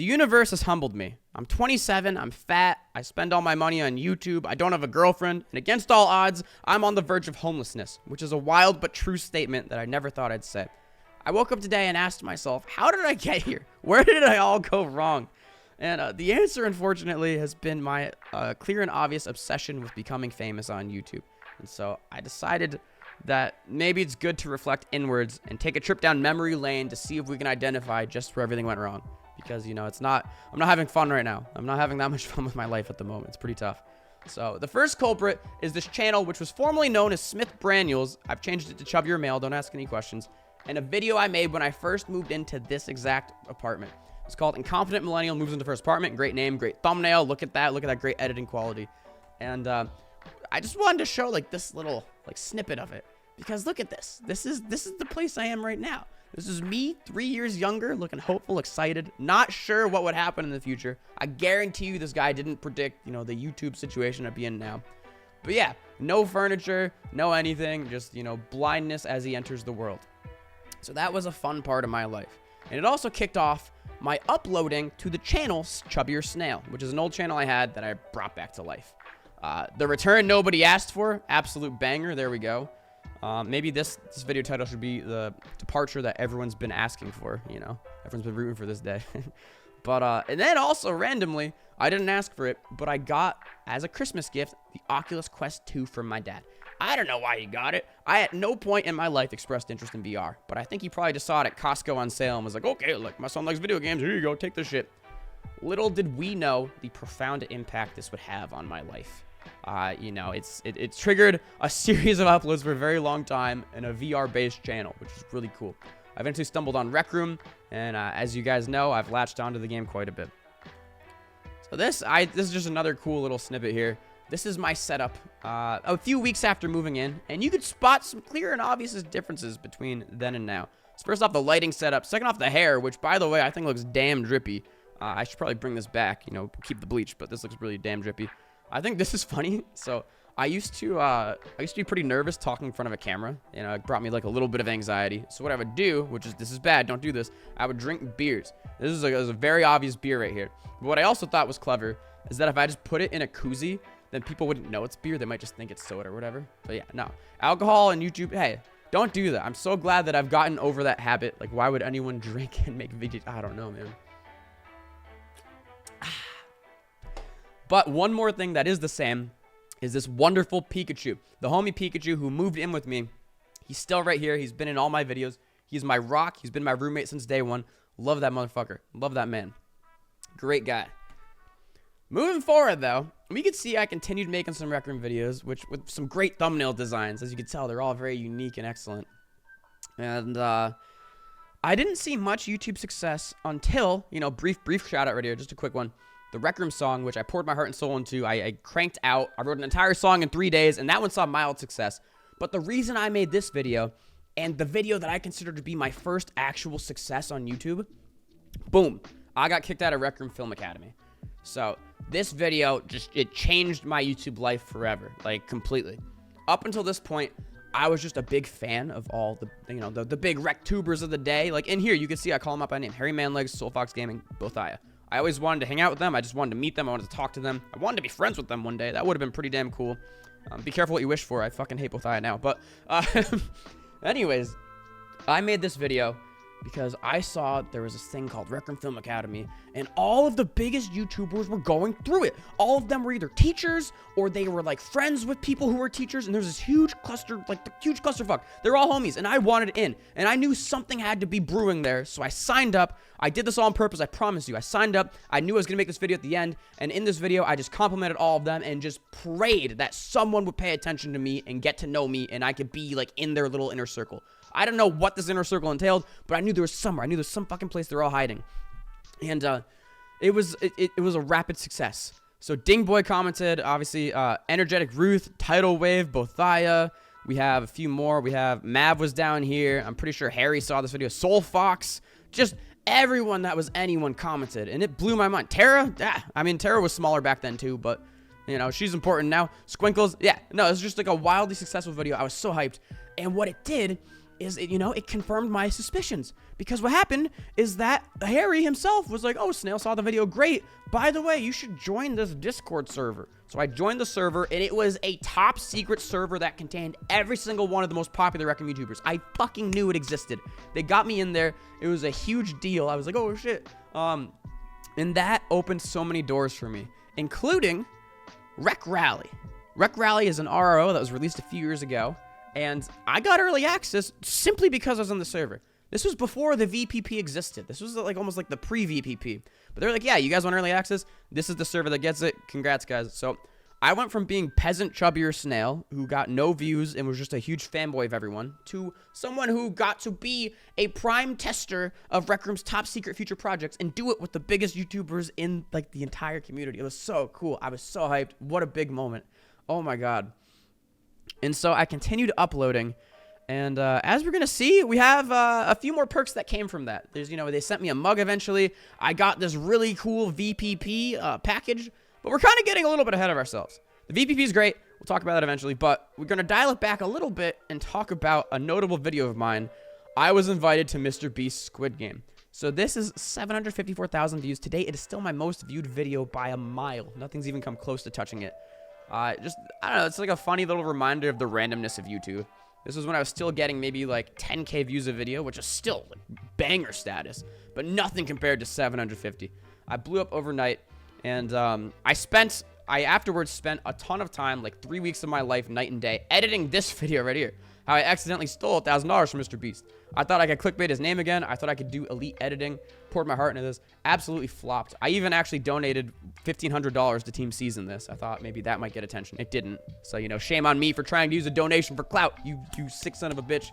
The universe has humbled me. I'm 27, I'm fat, I spend all my money on YouTube, I don't have a girlfriend, and against all odds, I'm on the verge of homelessness, which is a wild but true statement that I never thought I'd say. I woke up today and asked myself, how did I get here? Where did I all go wrong? And the answer, unfortunately, has been my clear and obvious obsession with becoming famous on YouTube. And so I decided that maybe it's good to reflect inwards and take a trip down memory lane to see if we can identify just where everything went wrong. Because, you know, I'm not having fun right now. I'm not having that much fun with my life at the moment. It's pretty tough. So the first culprit is this channel, which was formerly known as Smith Granules. I've changed it to ChubbierMail. Don't ask any questions. And a video I made when I first moved into this exact apartment. It's called Incompetent Millennial Moves into First Apartment. Great name, great thumbnail. Look at that. Look at that great editing quality. And I just wanted to show like this little like snippet of it. Because look at this. This is the place I am right now. This is me 3 years younger, looking hopeful, excited, not sure what would happen in the future. I guarantee you this guy didn't predict, you know, the YouTube situation I'd be in now. But yeah, no furniture, no anything, just, you know, blindness as he enters the world. So that was a fun part of my life. And it also kicked off my uploading to the channel Chubbier Snail, which is an old channel I had that I brought back to life. The return nobody asked for, absolute banger, there we go. Maybe this video title should be the departure that everyone's been asking for, you know. Everyone's been rooting for this day. But, and then also randomly, I didn't ask for it, but I got, as a Christmas gift, the Oculus Quest 2 from my dad. I don't know why he got it. I at no point in my life expressed interest in VR, but I think he probably just saw it at Costco on sale and was like, okay, look, my son likes video games. Here you go, take this shit. Little did we know the profound impact this would have on my life. You know, it triggered a series of uploads for a very long time in a VR-based channel, which is really cool. I eventually stumbled on Rec Room, and as you guys know, I've latched onto the game quite a bit. So this is just another cool little snippet here. This is my setup a few weeks after moving in, and you could spot some clear and obvious differences between then and now. So first off, the lighting setup. Second off, the hair, which, by the way, I think looks damn drippy. I should probably bring this back, you know, keep the bleach, but this looks really damn drippy. I think this is funny. So I used to be pretty nervous talking in front of a camera. You know, it brought me like a little bit of anxiety. So what I would do, which is, this is bad, don't do this. I would drink beers. This is a very obvious beer right here. But what I also thought was clever is that if I just put it in a koozie, then people wouldn't know it's beer. They might just think it's soda or whatever. But yeah, no. Alcohol and YouTube, hey, don't do that. I'm so glad that I've gotten over that habit. Like, why would anyone drink and make videos? I don't know, man. But one more thing that is the same is this wonderful Pikachu. The homie Pikachu who moved in with me. He's still right here. He's been in all my videos. He's my rock. He's been my roommate since day one. Love that motherfucker. Love that man. Great guy. Moving forward, though, we could see I continued making some Rec Room videos, which with some great thumbnail designs. As you can tell, they're all very unique and excellent. And I didn't see much YouTube success until, you know, brief shout out right here, just a quick one. The Rec Room song, which I poured my heart and soul into, I cranked out. I wrote an entire song in 3 days, and that one saw mild success. But the reason I made this video, and the video that I consider to be my first actual success on YouTube, boom, I got kicked out of Rec Room Film Academy. So this video it changed my YouTube life forever, like completely. Up until this point, I was just a big fan of all the, you know, the big rec tubers of the day. Like in here, you can see I call them out by name: Harry Manlegs, Soulfox Gaming, Bothaya. I always wanted to hang out with them. I just wanted to meet them. I wanted to talk to them. I wanted to be friends with them one day. That would have been pretty damn cool. Be careful what you wish for. I fucking hate Bothaya now. But anyways, I made this video because I saw there was this thing called Rec Room Film Academy, and all of the biggest YouTubers were going through it. All of them were either teachers or they were like friends with people who were teachers, and there's this huge cluster, like the huge clusterfuck. They're all homies, and I wanted in, and I knew something had to be brewing there, so I signed up. I did this all on purpose, I promise you. I signed up. I knew I was gonna make this video at the end, and in this video, I just complimented all of them and just prayed that someone would pay attention to me and get to know me, and I could be like in their little inner circle. I don't know what this inner circle entailed, but I knew there was somewhere. I knew there was some fucking place they're all hiding. And it was a rapid success. So Dingboy commented, obviously, Energetic Ruth, Tidal Wave, Bothaya. We have a few more. We have Mav was down here. I'm pretty sure Harry saw this video. Soul Fox. Just everyone that was anyone commented, and it blew my mind. Tara, I mean, Tara was smaller back then too, but you know, she's important now. Squinkles, yeah, no, it was just like a wildly successful video. I was so hyped, and what it did is, it confirmed my suspicions. Because what happened is that Harry himself was like, oh, Snail saw the video, great. By the way, you should join this Discord server. So I joined the server, and it was a top secret server that contained every single one of the most popular Rec Room YouTubers. I fucking knew it existed. They got me in there. It was a huge deal. I was like, oh, shit. And that opened so many doors for me, including Rec Rally. Rec Rally is an RRO that was released a few years ago, and I got early access simply because I was on the server. This was before the VPP existed. This was like almost like the pre-VPP. But they're like, yeah, you guys want early access? This is the server that gets it. Congrats, guys. So I went from being peasant chubbier Snail, who got no views and was just a huge fanboy of everyone, to someone who got to be a prime tester of Rec Room's top secret future projects and do it with the biggest YouTubers in like the entire community. It was so cool. I was so hyped. What a big moment. Oh my God. And so I continued uploading. And as we're going to see, we have a few more perks that came from that. There's, they sent me a mug eventually. I got this really cool VPP package. But we're kind of getting a little bit ahead of ourselves. The VPP is great. We'll talk about that eventually. But we're going to dial it back a little bit and talk about a notable video of mine. I was invited to Mr. Beast's Squid Game. So this is 754,000 views. Today, it is still my most viewed video by a mile. Nothing's even come close to touching it. I don't know. It's like a funny little reminder of the randomness of YouTube. This was when I was still getting maybe like 10K views a video, which is still like banger status, but nothing compared to 750. I blew up overnight, and I afterwards spent a ton of time, like 3 weeks of my life, night and day, editing this video right here. How I accidentally stole $1,000 from Mr. Beast. I thought I could clickbait his name again. I thought I could do elite editing. Poured my heart into this. Absolutely flopped. I even actually donated $1,500 to Team Season this. I thought maybe that might get attention. It didn't. So, shame on me for trying to use a donation for clout. You sick son of a bitch.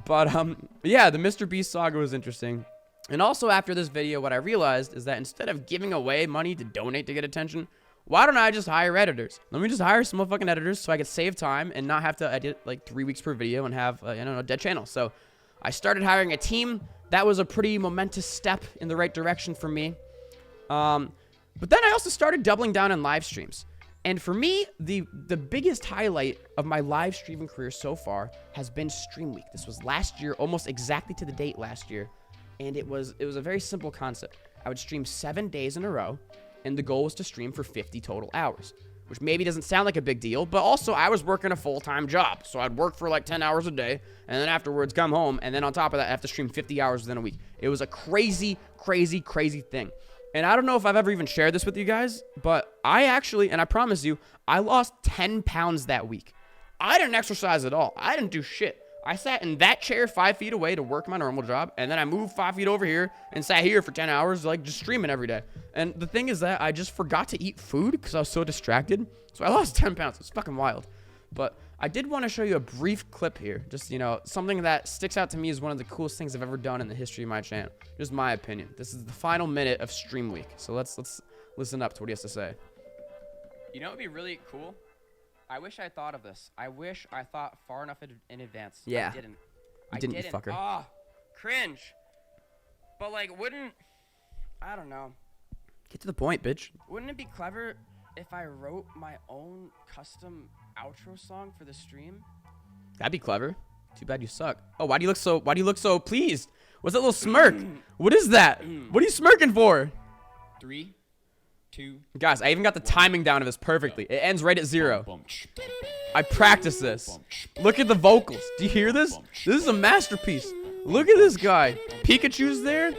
But, yeah, the Mr. Beast saga was interesting. And also after this video, what I realized is that instead of giving away money to donate to get attention, why don't I just hire editors? Let me just hire some motherfucking editors so I could save time and not have to edit like 3 weeks per video and have, a dead channel. So I started hiring a team. That was a pretty momentous step in the right direction for me. But then I also started doubling down on live streams. And for me, the biggest highlight of my live streaming career so far has been Stream Week. This was last year, almost exactly to the date last year. And it was a very simple concept. I would stream 7 days in a row. And the goal was to stream for 50 total hours, which maybe doesn't sound like a big deal, but also I was working a full-time job. So I'd work for like 10 hours a day, and then afterwards come home, and then on top of that, I have to stream 50 hours within a week. It was a crazy, crazy, crazy thing. And I don't know if I've ever even shared this with you guys, but I actually, and I promise you, I lost 10 pounds that week. I didn't exercise at all. I didn't do shit. I sat in that chair 5 feet away to work my normal job, and then I moved 5 feet over here and sat here for 10 hours, like just streaming every day. And the thing is that I just forgot to eat food because I was so distracted. So I lost 10 pounds. It's fucking wild. But I did want to show you a brief clip here. Just, something that sticks out to me as one of the coolest things I've ever done in the history of my channel. Just my opinion. This is the final minute of Stream Week. So let's listen up to what he has to say. You know what would be really cool? I wish I thought of this. I wish I thought far enough in advance. Yeah. I didn't. You fucker. Oh, cringe. But like, I don't know. Get to the point, bitch. Wouldn't it be clever if I wrote my own custom outro song for the stream? That'd be clever. Too bad you suck. Oh, why do you look so pleased? What's that little smirk? What is that? What are you smirking for? 3, 2. Guys, I even got the timing down of this perfectly. It ends right at 0. I practiced this. Look at the vocals. Do you hear this? This is a masterpiece. Look at this guy. Pikachu's there.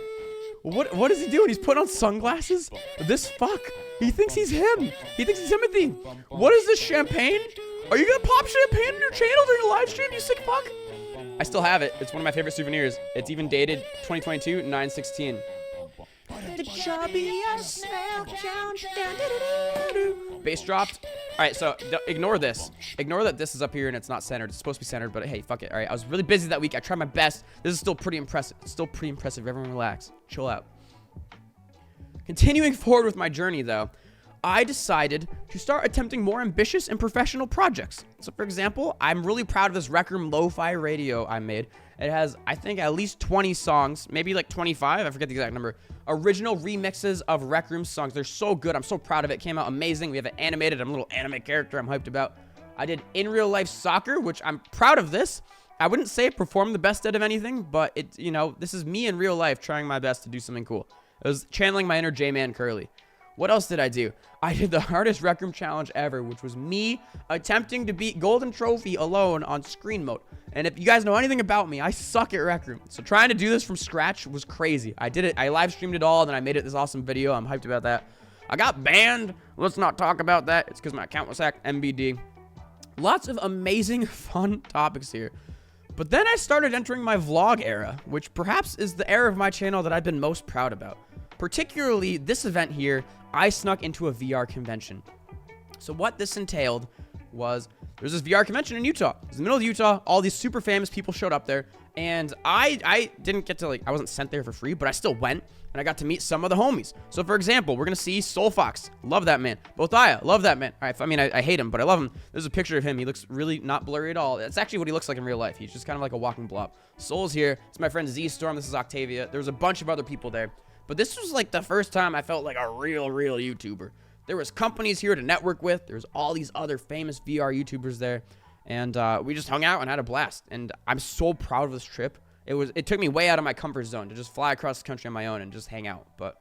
What is he doing? He's putting on sunglasses? This fuck. He thinks he's him. He thinks he's Timothy. What is this, champagne? Are you gonna pop champagne on your channel during a live stream, you sick fuck? I still have it. It's one of my favorite souvenirs. It's even dated 2022, 9/16. Bass dropped. All right, so ignore this. Ignore that this is up here and it's not centered. It's supposed to be centered, but hey, fuck it. All right, I was really busy that week. I tried my best. This is still pretty impressive. It's still pretty impressive. Everyone relax. Chill out. Continuing forward with my journey, though, I decided to start attempting more ambitious and professional projects. So, for example, I'm really proud of this Rec Room lo-fi radio I made. It has, I think, at least 20 songs, maybe like 25. I forget the exact number. Original remixes of Rec Room songs. They're so good. I'm so proud of it. It came out amazing. We have it animated. I'm a little anime character I'm hyped about. I did in real life soccer, which I'm proud of this. I wouldn't say it performed the best out of anything, but it, this is me in real life trying my best to do something cool. It was channeling my inner J-Man Curly. What else did I do? I did the hardest Rec Room challenge ever, which was me attempting to beat Golden Trophy alone on screen mode. And if you guys know anything about me, I suck at Rec Room. So trying to do this from scratch was crazy. I did it. I live streamed it all, and then I made it this awesome video. I'm hyped about that. I got banned. Let's not talk about that. It's because my account was hacked. MBD. Lots of amazing, fun topics here. But then I started entering my vlog era, which perhaps is the era of my channel that I've been most proud about. Particularly this event here, I snuck into a VR convention. So what this entailed was there's this VR convention in Utah. It's in the middle of Utah. All these super famous people showed up there. And I didn't get to, I wasn't sent there for free, but I still went. And I got to meet some of the homies. So, for example, we're going to see Soul Fox. Love that man. Bothaya. Love that man. All right, I hate him, but I love him. There's a picture of him. He looks really not blurry at all. That's actually what he looks like in real life. He's just kind of like a walking blob. Soul's here. It's my friend Z-Storm. This is Octavia. There was a bunch of other people there. But this was like the first time I felt like a real YouTuber. There was companies here to network with. There's all these other famous VR YouTubers there. And we just hung out and had a blast. And I'm so proud of this trip. It took me way out of my comfort zone to just fly across the country on my own and just hang out. But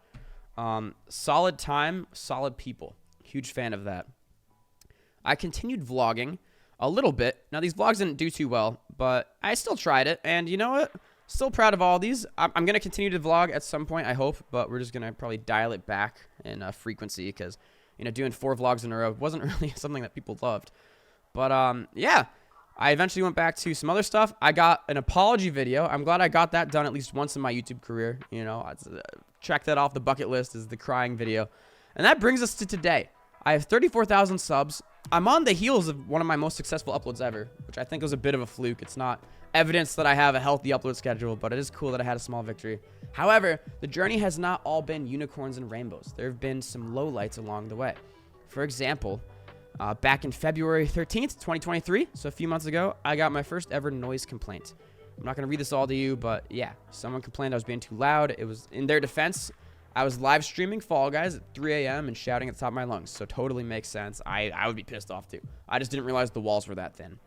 solid time, solid people. Huge fan of that. I continued vlogging a little bit. Now, these vlogs didn't do too well, but I still tried it. And you know what? Still proud of all these. I'm going to continue to vlog at some point, I hope. But we're just going to probably dial it back in frequency because, doing 4 vlogs in a row wasn't really something that people loved. But, yeah. I eventually went back to some other stuff. I got an apology video. I'm glad I got that done at least once in my YouTube career. Check that off the bucket list is the crying video. And that brings us to today. I have 34,000 subs. I'm on the heels of one of my most successful uploads ever, which I think was a bit of a fluke. It's not evidence that I have a healthy upload schedule, but it is cool that I had a small victory. However, the journey has not all been unicorns and rainbows. There have been some lowlights along the way. For example, back in February 13th, 2023, so a few months ago, I got my first ever noise complaint. I'm not going to read this all to you, but yeah, someone complained I was being too loud. It was in their defense. I was live streaming Fall Guys at 3 a.m. and shouting at the top of my lungs, so totally makes sense. I would be pissed off too. I just didn't realize the walls were that thin.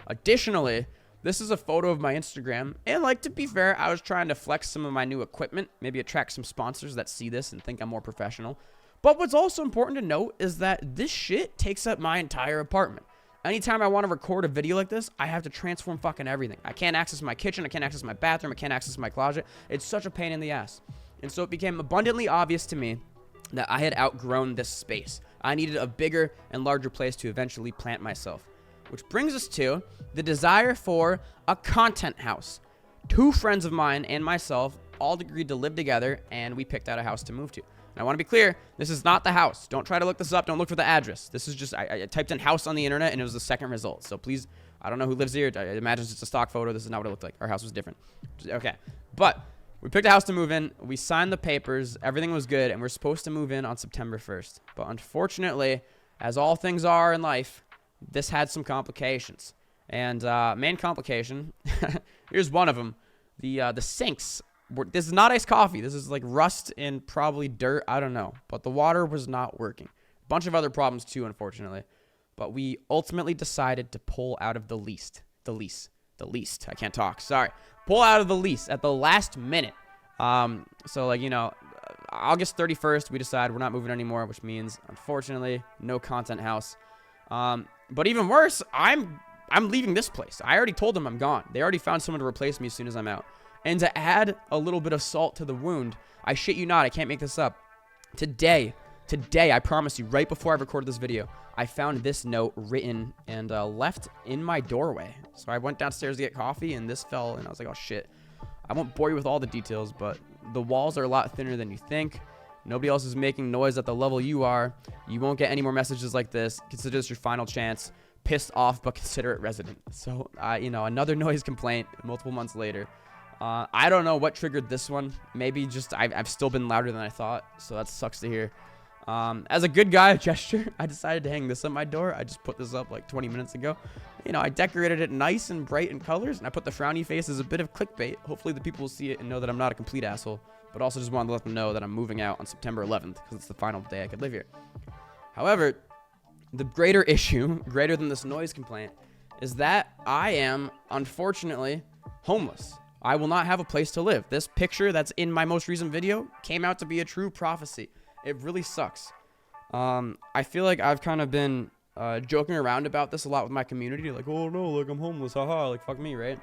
Additionally, this is a photo of my Instagram, and to be fair, I was trying to flex some of my new equipment, maybe attract some sponsors that see this and think I'm more professional. But what's also important to note is that this shit takes up my entire apartment. Anytime I want to record a video like this, I have to transform fucking everything. I can't access my kitchen. I can't access my bathroom. I can't access my closet. It's such a pain in the ass. And so it became abundantly obvious to me that I had outgrown this space. I needed a bigger and larger place to eventually plant myself. Which brings us to the desire for a content house. 2 friends of mine and myself all agreed to live together, and we picked out a house to move to. And I want to be clear, this is not the house. Don't try to look this up. Don't look for the address. This is just, I typed in house on the internet, and it was the second result. So please, I don't know who lives here. I imagine it's just a stock photo. This is not what it looked like. Our house was different. Okay. But we picked a house to move in. We signed the papers. Everything was good, and we're supposed to move in on September 1st. But unfortunately, as all things are in life, this had some complications. And main complication, here's one of them. The sinks. This is not iced coffee. This is like rust and probably dirt. I don't know. But the water was not working. A bunch of other problems too, unfortunately. But we ultimately decided to pull out of the lease. I can't talk. Sorry. Pull out of the lease at the last minute. So August 31st, we decided we're not moving anymore, which means, unfortunately, no content house. But even worse, I'm leaving this place. I already told them I'm gone. They already found someone to replace me as soon as I'm out. And to add a little bit of salt to the wound, I shit you not, I can't make this up. Today, I promise you, right before I recorded this video, I found this note written and left in my doorway. So I went downstairs to get coffee, and this fell, and I was like, oh shit. I won't bore you with all the details, but the walls are a lot thinner than you think. Nobody else is making noise at the level you are. You won't get any more messages like this. Consider this your final chance. Pissed off, but considerate resident. So, another noise complaint multiple months later. I don't know what triggered this one. Maybe just I've still been louder than I thought, so that sucks to hear. As a good guy gesture, I decided to hang this on my door. I just put this up like 20 minutes ago. I decorated it nice and bright in colors, and I put the frowny face as a bit of clickbait. Hopefully the people will see it and know that I'm not a complete asshole, but also just wanted to let them know that I'm moving out on September 11th because it's the final day I could live here. However, the greater issue, greater than this noise complaint, is that I am, unfortunately, homeless. I will not have a place to live. This picture that's in my most recent video came out to be a true prophecy. It really sucks. I feel like I've kind of been joking around about this a lot with my community. Like, oh no, like I'm homeless, haha, like fuck me, right?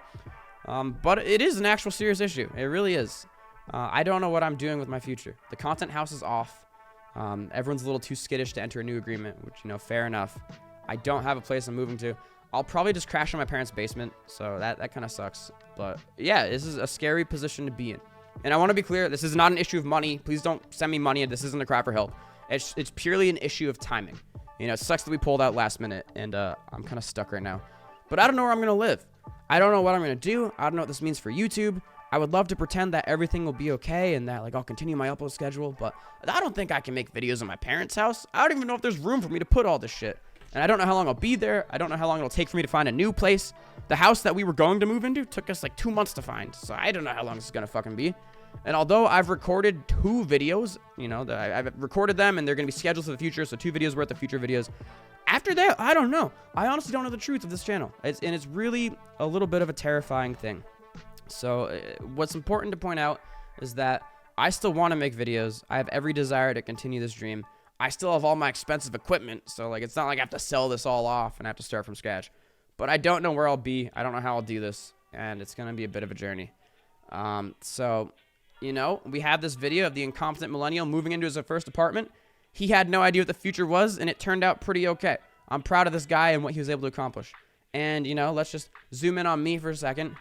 But it is an actual serious issue. It really is. I don't know what I'm doing with my future. The content house is off. Everyone's a little too skittish to enter a new agreement, which, you know, fair enough. I don't have a place I'm moving to. I'll probably just crash in my parents' basement, so that kind of sucks. But yeah, this is a scary position to be in. And I want to be clear, this is not an issue of money. Please don't send me money. This isn't a cry for help. It's purely an issue of timing. You know, it sucks that we pulled out last minute, and I'm kind of stuck right now. But I don't know where I'm going to live. I don't know what I'm going to do. I don't know what this means for YouTube. I would love to pretend that everything will be okay and that, like, I'll continue my upload schedule, but I don't think I can make videos in my parents' house. I don't even know if there's room for me to put all this shit. And I don't know how long I'll be there. I don't know how long it'll take for me to find a new place. The house that we were going to move into took us like 2 months to find, so I don't know how long this is going to fucking be. And although I've recorded 2 videos, you know, I've recorded them and they're going to be scheduled for the future, so 2 videos worth of future videos. After that, I don't know. I honestly don't know the truth of this channel. It's really a little bit of a terrifying thing. So what's important to point out is that I still want to make videos. I have every desire to continue this dream. I still have all my expensive equipment, so like it's not like I have to sell this all off and I have to start from scratch. But I don't know where I'll be. I don't know how I'll do this, and it's going to be a bit of a journey. So, you know, we have this video of the incompetent millennial moving into his first apartment. He had no idea what the future was, and it turned out pretty okay. I'm proud of this guy and what he was able to accomplish. And, you know, let's just zoom in on me for a second.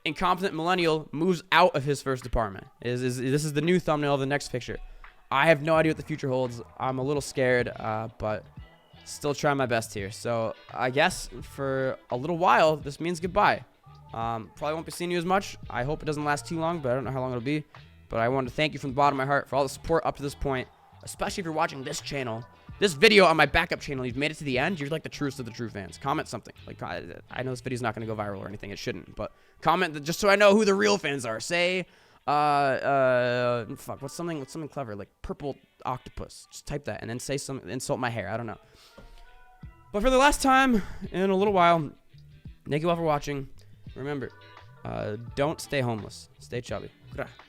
Incompetent millennial moves out of his first apartment. This is the new thumbnail of the next picture. I have no idea what the future holds. I'm a little scared, but still trying my best here. So I guess for a little while, this means goodbye. Probably won't be seeing you as much. I hope it doesn't last too long, but I don't know how long it'll be. But I want to thank you from the bottom of my heart for all the support up to this point, especially if you're watching this channel. This video on my backup channel, you've made it to the end. You're like the truest of the true fans. Comment something. Like, I know this video's not going to go viral or anything. It shouldn't, but comment just so I know who the real fans are. Say, fuck, what's something clever, like purple octopus. Just type that and then say some insult my hair. I don't know. But for the last time in a little while, thank you all for watching. Remember, don't stay homeless. Stay chubby.